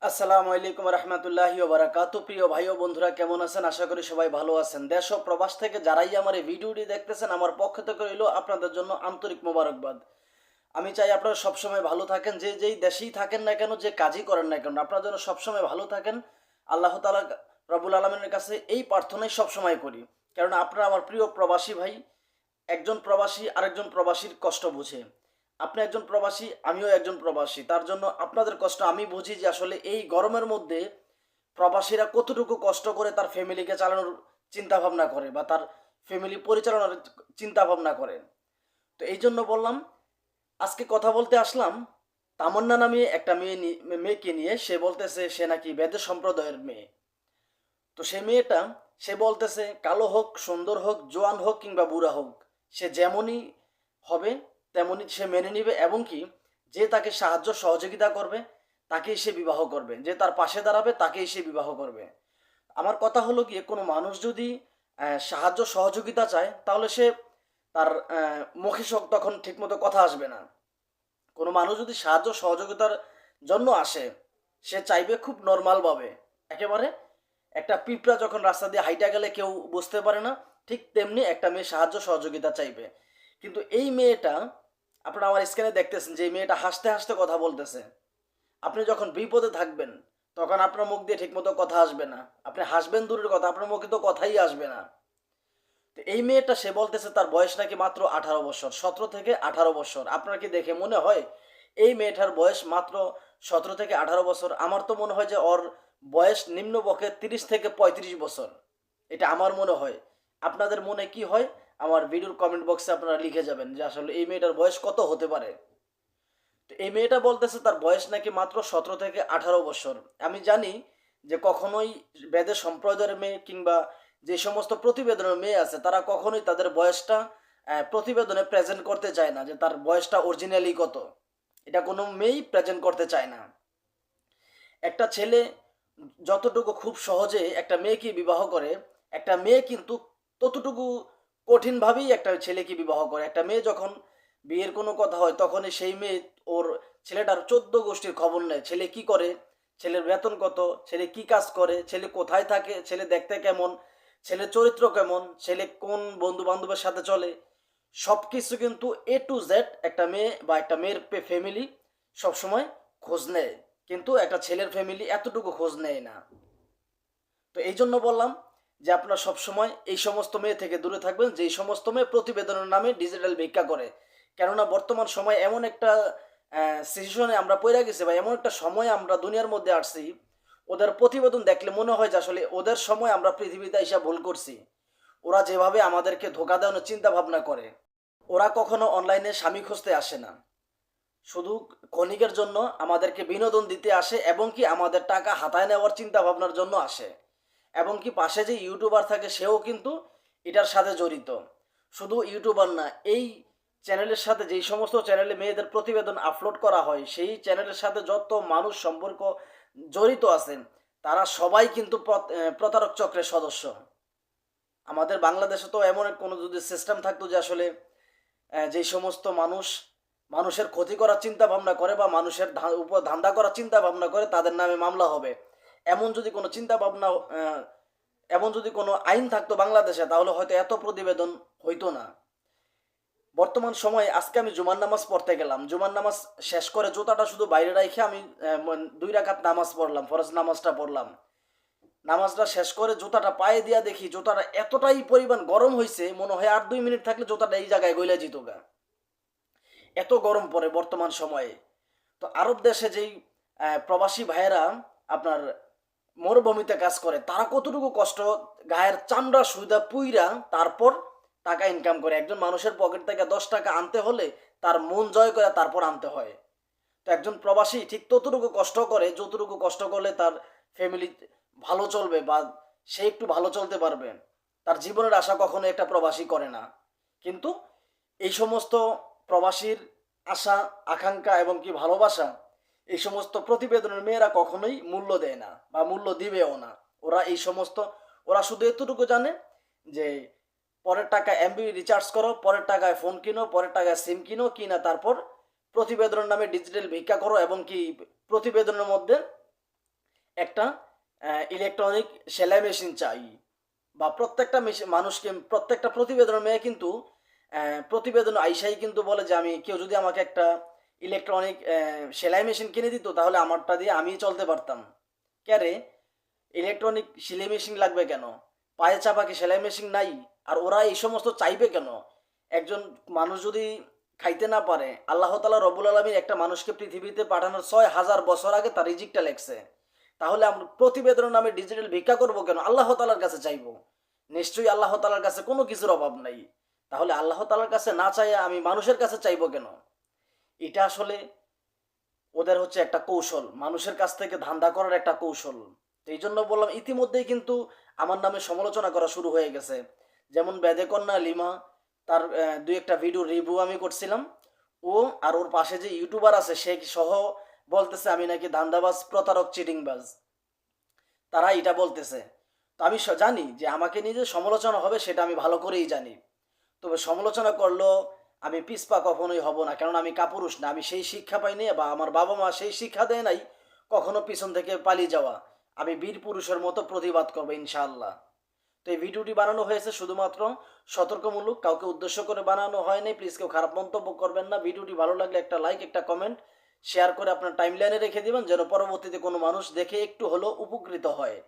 আসসালামু আলাইকুম রহমতুল্লাহি ওয়া বারাকাতুহু। প্রিয় ভাই ও বন্ধুরা, কেমন আছেন? আশা করি সবাই ভালো আছেন। দেশ ও প্রবাস থেকে যারাই আমার এই ভিডিওটি দেখতেছেন, আমার পক্ষ থেকে রইল আপনাদের জন্য আন্তরিক মোবারকবাদ। আমি চাই আপনারা সবসময় ভালো থাকেন, যে যেই দেশেই থাকেন না কেন, যে কাজই করেন না কেন, আপনারা যেন সবসময় ভালো থাকেন। আল্লাহ তাআলা রব্বুল আলামিনের কাছে এই প্রার্থনাই সবসময় করি, কারণ আপনারা আমার প্রিয় প্রবাসী ভাই। একজন প্রবাসী আরেকজন প্রবাসীর কষ্ট বুঝে। আপনি একজন প্রবাসী, আমিও একজন প্রবাসী, তার জন্য আপনাদের কষ্ট আমি বুঝি, যে আসলে এই গরমের মধ্যে প্রবাসীরা কতটুকু কষ্ট করে তার ফ্যামিলিকে চালানোর চিন্তা ভাবনা করে, বা তার ফ্যামিলি পরিচালনার চিন্তা ভাবনা করে। তো এই জন্য বললাম, আজকে কথা বলতে আসলাম তামান্না নামে একটা মেয়েকে নিয়ে। সে বলতেছে সে নাকি বেদে সম্প্রদায়ের মেয়ে। তো সে মেয়েটা, সে বলতেছে কালো হোক, সুন্দর হোক, জোয়ান হোক কিংবা বুড়া হোক, সে যেমনই হবে তেমনই সে মেনে নিবে, এবং কি যে তাকে সাহায্য সহযোগিতা করবে তাকেই সে বিবাহ করবে, যে তার পাশে দাঁড়াবে তাকেই সে বিবাহ করবে। আমার কথা হলো গিয়ে, কোনো মানুষ যদি সাহায্য সহযোগিতা চায়, তাহলে সে তার মুখে তখন ঠিকমতো কথা আসবে না। কোনো মানুষ যদি সাহায্য সহযোগিতার জন্য আসে, সে চাইবে খুব নর্মালভাবে, একেবারে একটা পিঁপড়া যখন রাস্তা দিয়ে হাইটা গেলে কেউ বুঝতে পারে না, ঠিক তেমনি একটা মেয়ে সাহায্য সহযোগিতা চাইবে। কিন্তু এই মেয়েটা, আপনারা আমার স্ক্রিনে দেখতেছেন যে এই মেয়েটা হাসতে হাসতে কথা বলতেছে। আপনি যখন বিপদে থাকবেন, তখন আপনার মুখ দিয়ে ঠিকমতো কথা আসবে না। আপনি হাসবেন দূরের কথা, আপনার মুখে তো কথাই আসবে না। তো এই মেয়েটা, সে বলতেছে তার বয়স নাকি মাত্র 18 বছর, 17 থেকে 18 বছর। আপনার কি দেখে মনে হয় এই মেয়েটার বয়স মাত্র 17 থেকে 18 বছর? আমার তো মনে হয় যে ওর বয়স নিম্নপক্ষে 30 থেকে 35 বছর। এটা আমার মনে হয়। আপনাদের মনে কি হয়? আমার ভিডিওর কমেন্ট বক্সে আপনারা লিখে যাবেন যে আসলে এই মেয়েটার বয়স কত হতে পারে। তো এই মেয়েটা বলতেছে তার বয়স নাকি মাত্র 17 থেকে 18 বছর। আমি জানি যে কখনোই বেদের সম্প্রদায়ের মেয়ে কিংবা যে সমস্ত প্রতিবেদনের মেয়ে আছে, তারা কখনোই তাদের বয়সটা প্রতিবেদনে প্রেজেন্ট করতে চায় না, যে তার বয়সটা অরিজিনালি কত। এটা কোনো মেয়েই প্রেজেন্ট করতে চায় না। একটা ছেলে যতটুকু খুব সহজে একটা মেয়েকে বিবাহ করে, একটা মেয়ে কিন্তু ততটুকু কঠিনভাবেই একটা ছেলেকে বিবাহ করে। একটা মেয়ে যখন বিয়ের কোনো কথা হয়, তখনই সেই মেয়ে ওর ছেলেটার 14 গোষ্ঠীর খবর নেয়। ছেলে কি করে, ছেলের বেতন কত, ছেলে কি কাজ করে, ছেলে কোথায় থাকে, ছেলে দেখতে কেমন, ছেলের চরিত্র কেমন, ছেলে কোন বন্ধু বান্ধবের সাথে চলে, সব কিছু কিন্তু A to Z একটা মেয়ে বা একটা মেয়ের ফ্যামিলি সবসময় খোঁজ নেয়। কিন্তু একটা ছেলের ফ্যামিলি এতটুকু খোঁজ নেয় না। তো এই জন্য বললাম যে আপনারা সবসময় এই সমস্ত মেয়ে থেকে দূরে থাকবেন, যেই সমস্ত মেয়ে প্রতিবেদনের নামে ডিজিটাল ভিক্ষা করে। কেননা বর্তমান সময় এমন একটা সিচুয়েশনে আমরা পড়ে গেছি, বা এমন একটা সময় আমরা দুনিয়ার মধ্যে আসছি, ওদের প্রতিবেদন দেখলে মনে হয় যে আসলে ওদের সময় আমরা পৃথিবীতে এসে ভুল করছি। ওরা যেভাবে আমাদেরকে ধোকা দেওয়ানোর চিন্তা ভাবনা করে, ওরা কখনো অনলাইনে স্বামী খুঁজতে আসে না, শুধু ক্ষণিকের জন্য আমাদেরকে বিনোদন দিতে আসে, এবং কি আমাদের টাকা হাতায় নেওয়ার চিন্তা ভাবনার জন্য আসে। এবং কি পাশে যে ইউটিউবার থাকে, সেও কিন্তু এটার সাথে জড়িত। শুধু ইউটিউবার না, এই চ্যানেলের সাথে যেই সমস্ত চ্যানেলে মেয়েদের প্রতিবেদন আপলোড করা হয়, সেই চ্যানেলের সাথে যত মানুষ সম্পর্ক জড়িত আছেন, তারা সবাই কিন্তু প্রতারক চক্রের সদস্য। আমাদের বাংলাদেশে তো এমন কোনো যদি সিস্টেম থাকতো যে আসলে যেই সমস্ত মানুষ মানুষের ক্ষতি করার চিন্তা ভাবনা করে, বা মানুষের উপর ধান্দা করার চিন্তা ভাবনা করে, তাদের নামে মামলা হবে, এমন যদি কোনো চিন্তা ভাবনা এমন যদি কোনো আইন থাকতো বাংলাদেশে, তাহলে হয়তো এত প্রতিবেদন হইতো না। বর্তমান সময়ে আজকে আমি জুমার নামাজ পড়তে গেলাম, জুমার নামাজ শেষ করে জুতাটা শুধু বাইরে রাখে আমি 2 রাকাত নামাজ পড়লাম, ফরজ নামাজটা পড়লাম। নামাজটা শেষ করে জুতাটা পায়ে দিয়া দেখি জুতাটা এতটাই পরিমাণ গরম হয়েছে, মনে হয় আর 2 মিনিট থাকলে জুতাটা এই জায়গায় গইলা যেত গা। এত গরম পড়ে বর্তমান সময়ে। তো আরব দেশে যেই প্রবাসী ভাইয়েরা আপনার মরুভূমিতে কাজ করে, তারা কতটুকু কষ্ট, গায়ের চামড়া সুদা পুইরা তারপর টাকা ইনকাম করে। একজন মানুষের পকেট থেকে 10 টাকা আনতে হলে তার মন জয় করে তারপর আনতে হয়। তো একজন প্রবাসী ঠিক ততটুকু কষ্ট করে যতটুকু কষ্ট করলে তার ফ্যামিলি ভালো চলবে, বা সে একটু ভালো চলতে পারবে। তার জীবনের আশা কখনো একটা প্রবাসী করে না। কিন্তু এই সমস্ত প্রবাসীর আশা, আকাঙ্ক্ষা এবং কি ভালোবাসা, এই সমস্ত প্রতিবেদনের মেয়েরা কখনোই মূল্য দেয় না, বা মূল্য দিবেও না। ওরা এই সমস্ত, ওরা শুধু এতটুকু জানে যে পরের টাকা এমবি রিচার্জ করো, পরের টাকায় ফোন কিনো, পরের টাকায় সিম কিনো, কিনা তারপর প্রতিবেদনের নামে ডিজিটাল ভিক্ষা করো, এবং কি প্রতিবেদনের মধ্যে একটা ইলেকট্রনিক সেলাই মেশিন চাই, বা প্রত্যেকটা মানুষকে প্রত্যেকটা প্রতিবেদনের মেয়ে কিন্তু প্রতিবেদন আইসাই কিন্তু বলে যে আমি কেউ যদি আমাকে একটা ইলেকট্রনিক সেলাই মেশিন কিনে দিত তাহলে আমারটা দিয়ে আমি চলতে পারতাম। ক্যারে ইলেকট্রনিক সেলাই মেশিন লাগবে কেন? পায়ে চাপা কি সেলাই মেশিন নাই? আর ওরা এই সমস্ত চাইবে কেন? একজন মানুষ যদি খাইতে না পারে, আল্লাহ তাআলা রব্বুল আলামিন একটা মানুষকে পৃথিবীতে পাঠানোর ৬,০০০ বছর আগে তার রিজিকটা লেখছে। তাহলে আমরা প্রতিবেদনের নামে ডিজিটাল ভিক্ষা করবো কেন? আল্লাহ তাআলার কাছে চাইবো। নিশ্চয়ই আল্লাহ তাআলার কাছে কোনো কিছুর অভাব নাই। তাহলে আল্লাহ তাআলার কাছে না চাইয়া আমি মানুষের কাছে চাইবো কেন? এটা আসলে ওদের হচ্ছে একটা কৌশল, মানুষের কাছ থেকে ধান্দা করার একটা কৌশল। তো এই জন্য বললাম, ইতিমধ্যেই কিন্তু আমার নামে সমালোচনা করা শুরু হয়ে গেছে। যেমন বেদেকন্যা লিমা, তার দুই একটা ভিডিও রিভিউ আমি করছিলাম। ও আর ওর পাশে যে ইউটিউবার আছে সে সহ বলতেছে আমি নাকি ধান্দাবাজ, প্রতারক, চিটিংবাজ। তারা এটা বলতেছে। তো আমি জানি যে আমাকে নিয়ে যে সমালোচনা হবে সেটা আমি ভালো করেই জানি। তবে সমালোচনা করলেও আমি পিছপা কখনোই হব না, কারণ আমি কাপুরুষ না। আমি সেই শিক্ষা পাইনি, বা আমার বাবা মা সেই শিক্ষা দেয় নাই কখনো পিছন থেকে পালিয়ে যাওয়া। আমি বীর পুরুষের মতো প্রতিবাদ করবো ইনশাআল্লাহ। তো এই ভিডিওটি বানানো হয়েছে শুধুমাত্র সতর্কমূলক, কাউকে উদ্দেশ্য করে বানানো হয়নি। প্লিজ কেউ খারাপ মন্তব্য করবেন না। ভিডিওটি ভালো লাগলে একটা লাইক, একটা কমেন্ট, শেয়ার করে আপনার টাইমলাইনে রেখে দিবেন, যেন পরবর্তীতে কোনো মানুষ দেখে একটু হলেও উপকৃত হয়।